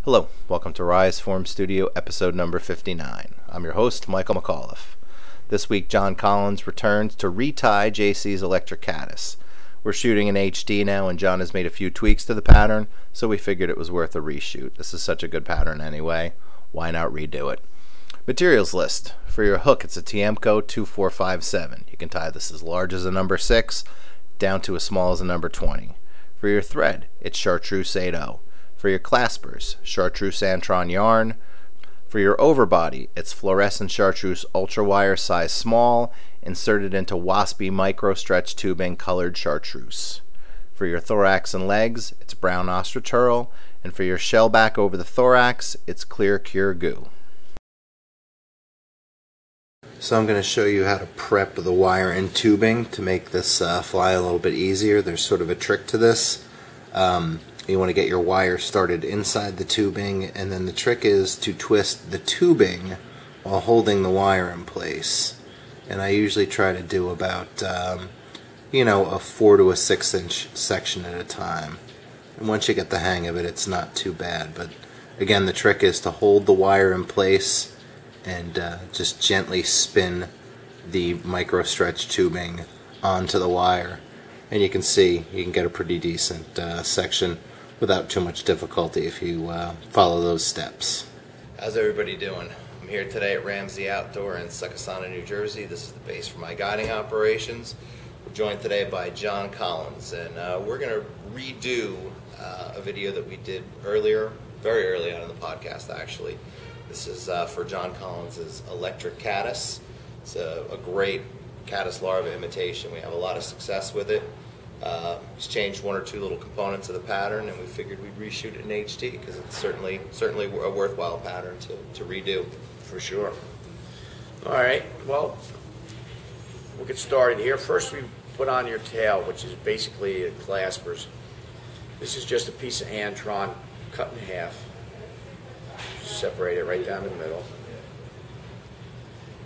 Hello, welcome to Rise Form Studio episode number 59. I'm your host, Michael McAuliffe. This week, John Collins returns to retie JC's Electric Caddis. We're shooting in HD now, and John has made a few tweaks to the pattern, so we figured it was worth a reshoot. This is such a good pattern anyway. Why not redo it? Materials list. For your hook, it's a Tiemco 2457. You can tie this as large as a number 6 down to as small as a number 20. For your thread, it's Chartreuse 80. For your claspers, Chartreuse Antron yarn. For your overbody, it's fluorescent Chartreuse Ultra Wire size small, inserted into waspy micro stretch tubing colored Chartreuse. For your thorax and legs, it's brown Ostraturl, and for your shell back over the thorax, it's Clearcure goo. So I'm going to show you how to prep the wire and tubing to make this fly a little bit easier. There's sort of a trick to this. You want to get your wire started inside the tubing, and then the trick is to twist the tubing while holding the wire in place. And I usually try to do about, a 4 to a 6 inch section at a time. And once you get the hang of it, it's not too bad. But again, the trick is to hold the wire in place and just gently spin the micro stretch tubing onto the wire. And you can see you can get a pretty decent section without too much difficulty if you follow those steps. How's everybody doing? I'm here today at Ramsey Outdoor in Succossana, New Jersey. This is the base for my guiding operations. We're joined today by John Collins, and we're going to redo a video that we did earlier, very early on in the podcast actually. This is for John Collins' Electric Caddis. It's a great caddis larva imitation. We have a lot of success with it. Just changed one or two little components of the pattern, and we figured we'd reshoot it in HD because it's certainly a worthwhile pattern to redo. For sure. All right, well, we'll get started here. First, we put on your tail, which is basically claspers. This is just a piece of Antron cut in half. Separate it right down the middle.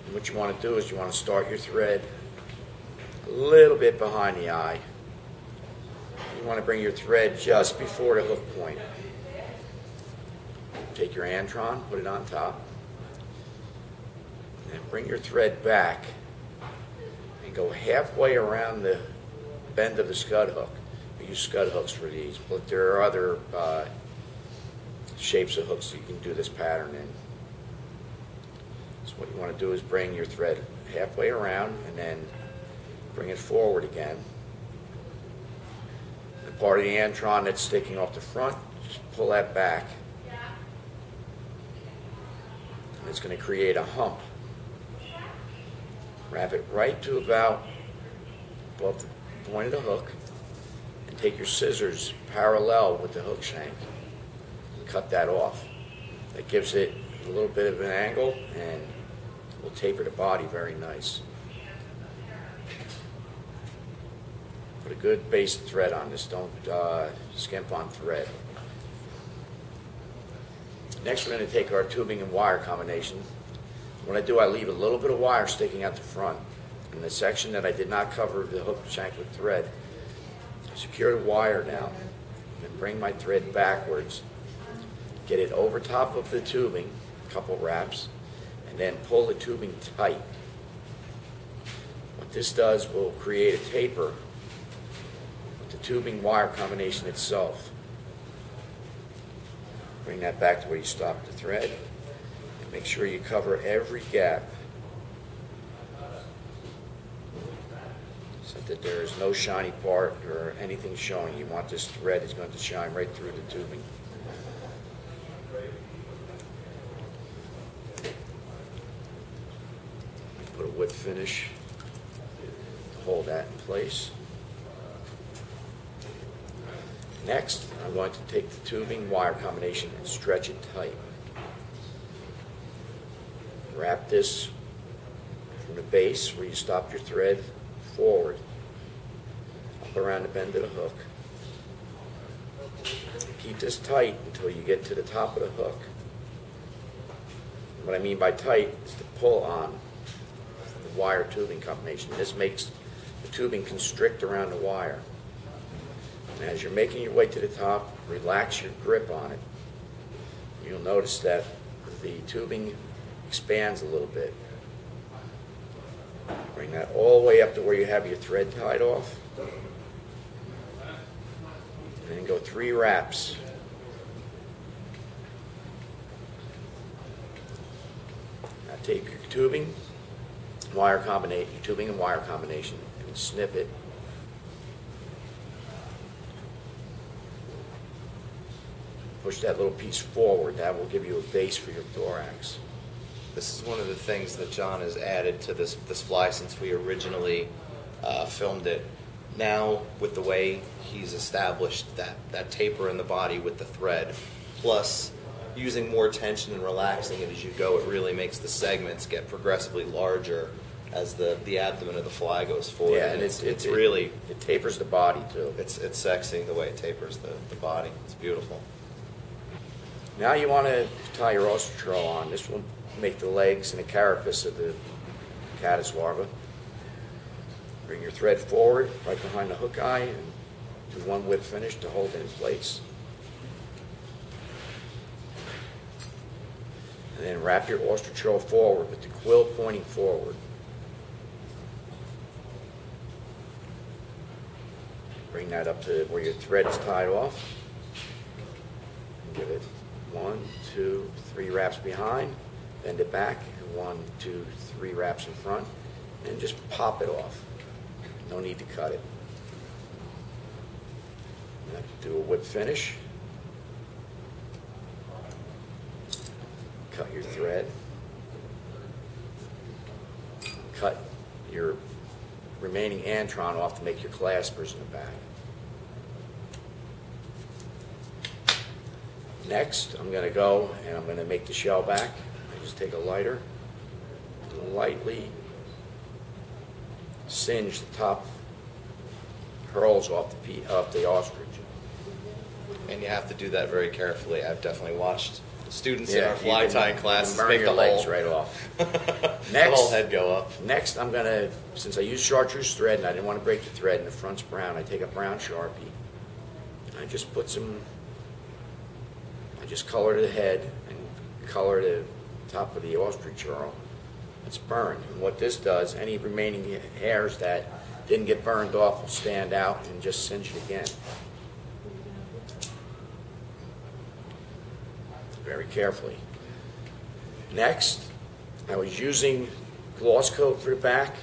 And what you want to do is you want to start your thread a little bit behind the eye. You want to bring your thread just before the hook point. Take your Antron, put it on top, and then bring your thread back and go halfway around the bend of the scud hook. We use scud hooks for these, but there are other shapes of hooks that you can do this pattern in. So what you want to do is bring your thread halfway around and then bring it forward again. The part of the Antron that's sticking off the front, just pull that back. And it's going to create a hump. Wrap it right to about above the point of the hook, and take your scissors parallel with the hook shank and cut that off. That gives it a little bit of an angle and will taper the body very nice. Put a good base thread on this. Don't skimp on thread. Next, we're going to take our tubing and wire combination. When I do, I leave a little bit of wire sticking out the front. In the section that I did not cover the hook shank with thread, secure the wire down and bring my thread backwards. Get it over top of the tubing, a couple wraps, and then pull the tubing tight. What this does will create a taper with the tubing wire combination itself. Bring that back to where you stopped the thread, and make sure you cover every gap so that there is no shiny part or anything showing. You want this thread is going to shine right through the tubing. Put a whip finish to hold that in place. Next, I'm going to take the tubing wire combination and stretch it tight. Wrap this from the base where you stopped your thread forward, up around the bend of the hook. Keep this tight until you get to the top of the hook. What I mean by tight is to pull on the wire tubing combination. This makes the tubing constrict around the wire. And as you're making your way to the top, relax your grip on it. you'll notice that the tubing expands a little bit. Bring that all the way up to where you have your thread tied off. And then go 3 wraps. Now take your tubing and wire combination and snip it. Push that little piece forward. That will give you a base for your thorax. This is one of the things that John has added to this fly since we originally filmed it. Now, with the way he's established that taper in the body with the thread, plus using more tension and relaxing it as you go, it really makes the segments get progressively larger as the abdomen of the fly goes forward. Yeah, and it tapers the body too. It's sexy the way it tapers the body. It's beautiful. Now you want to tie your oyster trawl on. This will make the legs and the carapace of the caddis larva. Bring your thread forward right behind the hook eye and do 1 whip finish to hold it in place. And then wrap your oyster trawl forward with the quill pointing forward. Bring that up to where your thread is tied off. And give it 1, 2, 3 wraps behind. Bend it back, and 1, 2, 3 wraps in front, and just pop it off. No need to cut it. Now do a whip finish. Cut your thread. Cut your remaining antron off to make your claspers in the back. Next, I'm going to go and I'm going to make the shell back. I just take a lighter and lightly singe the top curls off the ostrich. And you have to do that very carefully. I've definitely watched students in our fly tying classes burn make your the legs whole, right off. the Next, whole head go up. Next, I'm going to, since I used chartreuse thread and I didn't want to break the thread and the front's brown, I take a brown Sharpie. I just put some, I just color the head and color the top of the ostrich trawl. It's burned. And what this does, any remaining hairs that didn't get burned off will stand out and just singe it again. Very carefully. Next, I was using gloss coat for the back.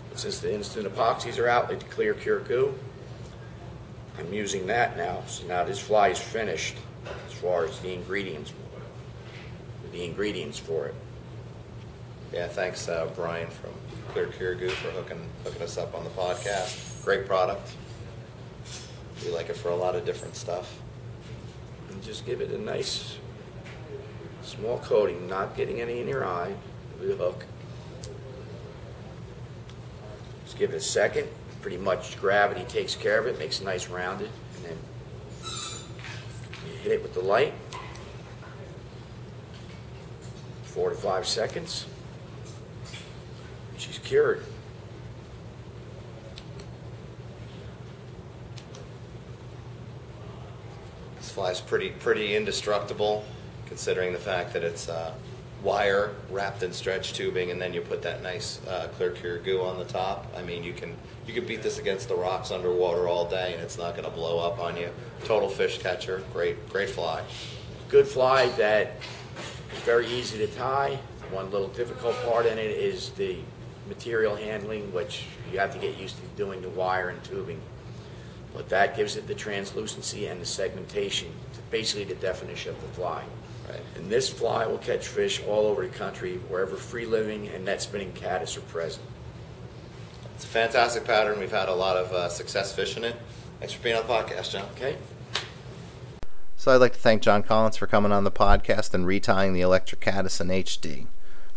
But since the instant epoxies are out, like the Clearcure goo, I'm using that now. So now this fly is finished as far as the ingredients for it. Yeah, thanks Brian from Clearcure Goo for hooking us up on the podcast. Great product. We like it for a lot of different stuff. And just give it a nice small coating, not getting any in your eye with the hook. Just give it a second. Pretty much gravity takes care of it, makes it nice rounded, and then you hit it with the light. 4 to 5 seconds. And she's cured. This fly's pretty indestructible, considering the fact that it's wire wrapped in stretch tubing, and then you put that nice Clearcure goo on the top. I mean, you can beat this against the rocks underwater all day, and it's not going to blow up on you. Total fish catcher. Great fly. Good fly that is very easy to tie. One little difficult part in it is the material handling, which you have to get used to doing the wire and tubing. But that gives it the translucency and the segmentation, basically the definition of the fly. Right. And this fly will catch fish all over the country, wherever free living and net spinning caddis are present. It's a fantastic pattern. We've had a lot of success fishing it. Thanks for being on the podcast, John. Okay. So I'd like to thank John Collins for coming on the podcast and retying the Electric Caddis in HD.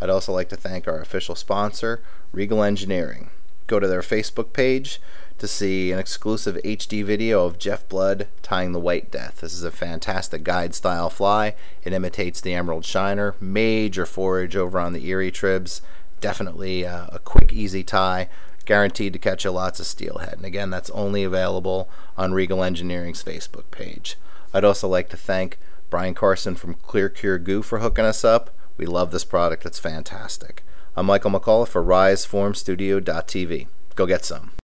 I'd also like to thank our official sponsor, Regal Engineering. Go to their Facebook page to see an exclusive HD video of Jeff Blood tying the White Death. This is a fantastic guide-style fly. It imitates the Emerald Shiner. Major forage over on the Erie Tribs. Definitely a quick, easy tie. Guaranteed to catch you lots of steelhead. And again, that's only available on Regal Engineering's Facebook page. I'd also like to thank Brian Carson from Clearcure Goo for hooking us up. We love this product. It's fantastic. I'm Michael McAuliffe for RiseFormStudio.tv. Go get some.